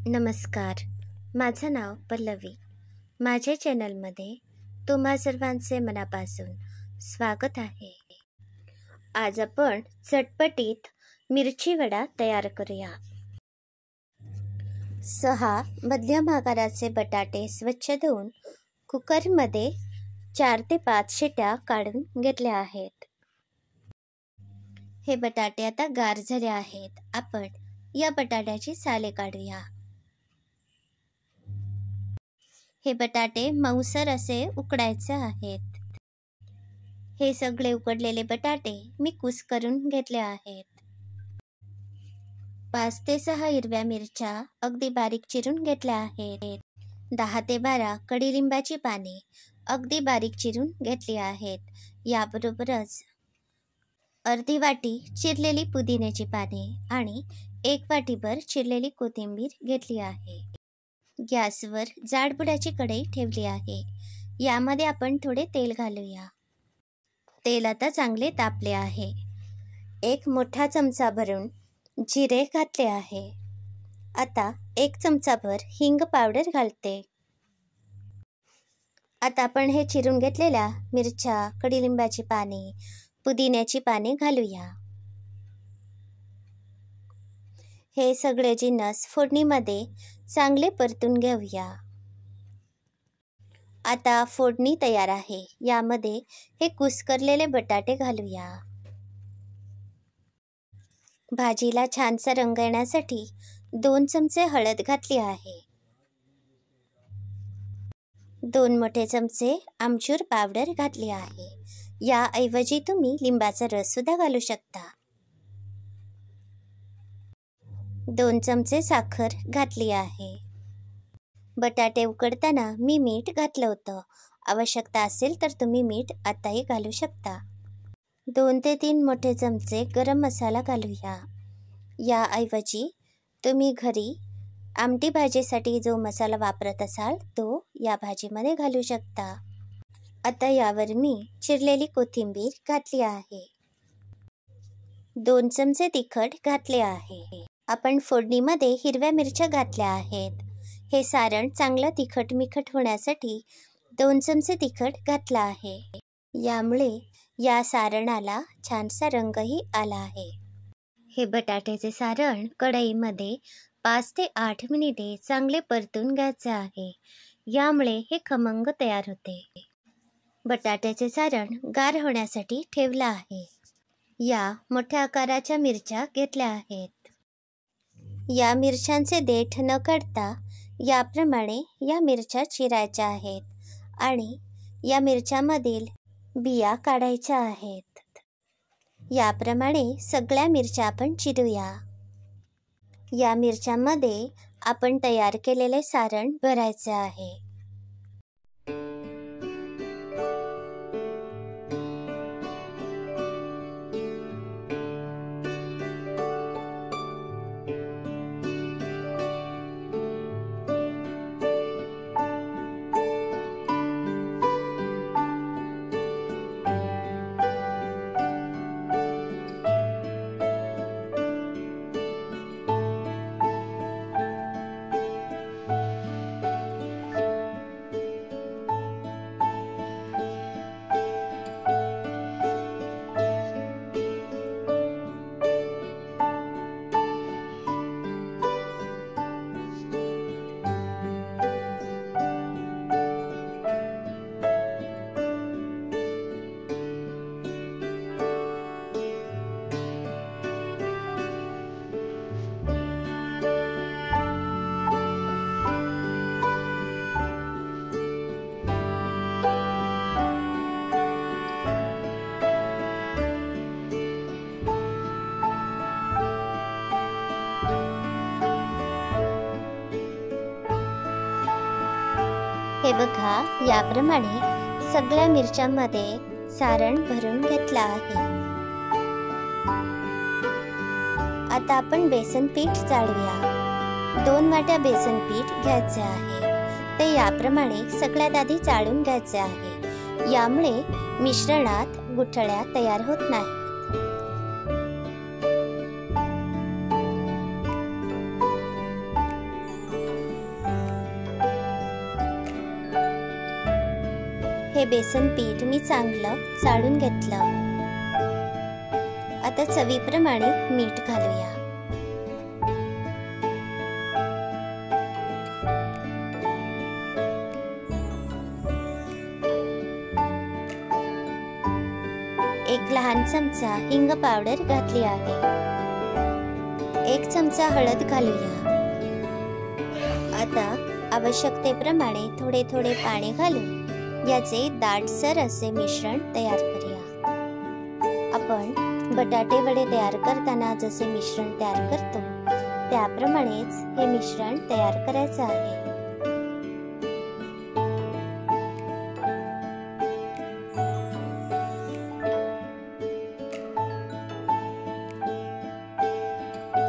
नमस्कार, माझं नाव पल्लवी. माझ्या चॅनलमध्ये तुम्हा सर्वांचे मनापासून स्वागत आहे. आज आपण चटपटीत मिरची वडा तयार करूया. 6 मध्यम आकाराचे बटाटे स्वच्छ धुवून कुकरमध्ये 4 ते 5 शिट्या काढून घेतल्या आहेत. हे बटाटे आता गार झाले आहेत. आपण या बटाट्याची साले काढूया. हे बटाटे मऊसर असे उकडायचे आहेत. हे सगळे उकडलेले बटाटे मी कुस्करून घेतले आहेत. 5 ते 6 हिरव्या मिरच्या अगदी बारीक चिरून घेतल्या आहेत. 10 ते 12 कडुलिंबाची पाने अगदी बारीक चिरून घेतली आहेत. याबरोबरच अर्धी वाटी चिरलेली पुदिन्याची पाने आणि 1 वाटीभर चिरलेली कोथिंबीर घेतली आहे. गॅसवर जाडबुडाची कढई ठेवली आहे. यामध्ये आपण थोडे तेल घालूया. तेल आता चांगले तापले आहे. 1 मोठा चमचा भरून जिरे घातले आहे. आता 1 चमचाभर हिंग पावडर घालते. आता आपण हे चिरून घेतलेल्या मिरच्या, कडुलिंबाची पाने, पुदिन्याची पाने घालूया. हे सगळे जिन्नस फोडणीमध्ये चांगले परतून घेऊया. आता फोडणी तयार आहे. यामध्ये हे कुस्करलेले बटाटे घालूया. भाजीला छानसा रंग येण्यासाठी 2 चमचे हळद घातली आहे. 2 मोठे चमचे आमचूर पावडर घातली आहे. याऐवजी तुम्ही लिंबाचा रस सुद्धा घालू शकता. 2 चमचे साखर घातली आहे. बटाटे उकडताना मी मीठ घातलं होतं. आवश्यकता असेल तर तुम्ही मीठ आताही घालू शकता. 2 ते 3 मोठे चमचे गरम मसाला घालूया. याऐवजी तुम्ही घरी आमटी भाजीसाठी जो मसाला वापरत असाल तो या भाजीमध्ये घालू शकता. आता यावर मी चिरलेली कोथिंबीर घातली आहे. 2 चमचे तिखट घातले आहे. आपण फोडणीमध्ये हिरव्या मिरच्या घातल्या आहेत. हे सारण चांगलं तिखट मिठट होण्यासाठी 2 चमचे तिखट घातला आहे. यामुळे या सारणाला छानसा रंगही आला आहे. हे बटाट्याचे सारण कढईमध्ये 5 ते 8 मिनिटे चांगले परतून घ्यायचे आहे. यामुळे हे खमंग तयार होते. बटाट्याचे सारण गार होण्यासाठी ठेवलं आहे. या मोठ्या आकाराच्या मिरच्या घेतल्या आहेत. या मिरच्यांचे देठ न काढता याप्रमाणे या मिरच्या चिरायच्या आहेत आणि या मिरच्यामधील बिया काढायच्या आहेत. याप्रमाणे सगळ्या मिरच्या आपण चिरूया. या मिरच्यांमध्ये आपण तयार केलेले सारण भरायचे आहे. हे बघा, याप्रमाणे सगळ्या मिरच्यांमध्ये सारण भरून घेतलं आहे. आता आपण बेसन पीठ चाळूया. 2 वाट्या बेसन पीठ घ्यायचे आहे. ते याप्रमाणे सगळ्यात आधी चाळून घ्यायचे आहे. यामुळे मिश्रणात गुठळ्या तयार होत नाही. हे बेसन पीठ मी चांगलं चाळून घेतलं. आता चवीप्रमाणे मीठ घालूया. एक लहान चमचा हिंग पावडर घातली आहे. 1 चमचा हळद घालूया. आता आवश्यकतेप्रमाणे थोडे थोडे पाणी घालून याचे दाटसर असे मिश्रण तयार करूया. आपण बटाटे वडे तयार करताना जसे मिश्रण तयार करतो त्याप्रमाणेच हे मिश्रण तयार करायचं आहे.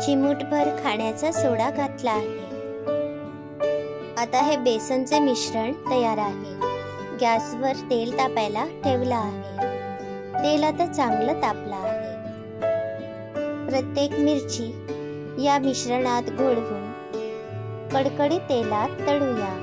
चिमूटभर खाण्याचा सोडा घातला आहे. आता हे बेसनचे मिश्रण तयार आहे. गॅसवर तेल तापायला ठेवलं आहे. तेल आता चांगलं तापलं आहे. प्रत्येक मिरची या मिश्रणात घोळवून कडकडीत तेलात तळूया.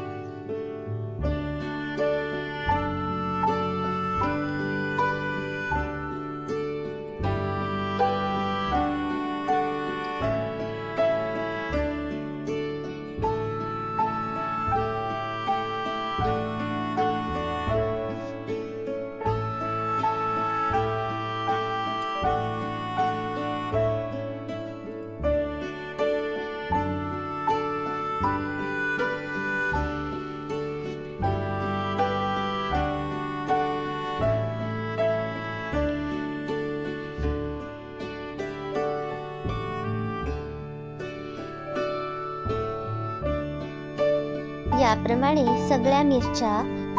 याप्रमाणे सगळ्या मिरच्या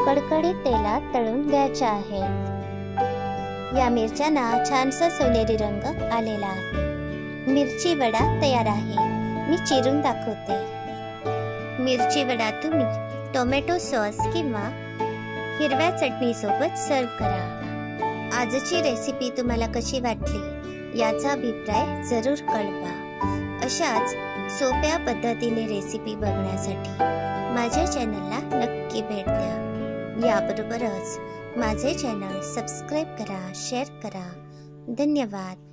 कडकडीत तेलात तळून घ्यायच्या आहेत. या मिरच्यांना छानसा सोनेरी रंग आलेला आहे. मिरची वडा तयार आहे. मी चिरून दाखवते. मिरची वडा तुम्ही टोमॅटो सॉस किंवा हिरव्या चटणी सोबत सर्व करा. आजची रेसिपी तुम्हाला कशी वाटली याचा अभिप्राय जरूर कळवा. अशाच सोप्या पद्धतीने रेसिपी बघण्यासाठी माझ्या चॅनलला नक्की भेट द्या. याबरोबरच माझे चॅनल सबस्क्राईब करा, शेअर करा. धन्यवाद.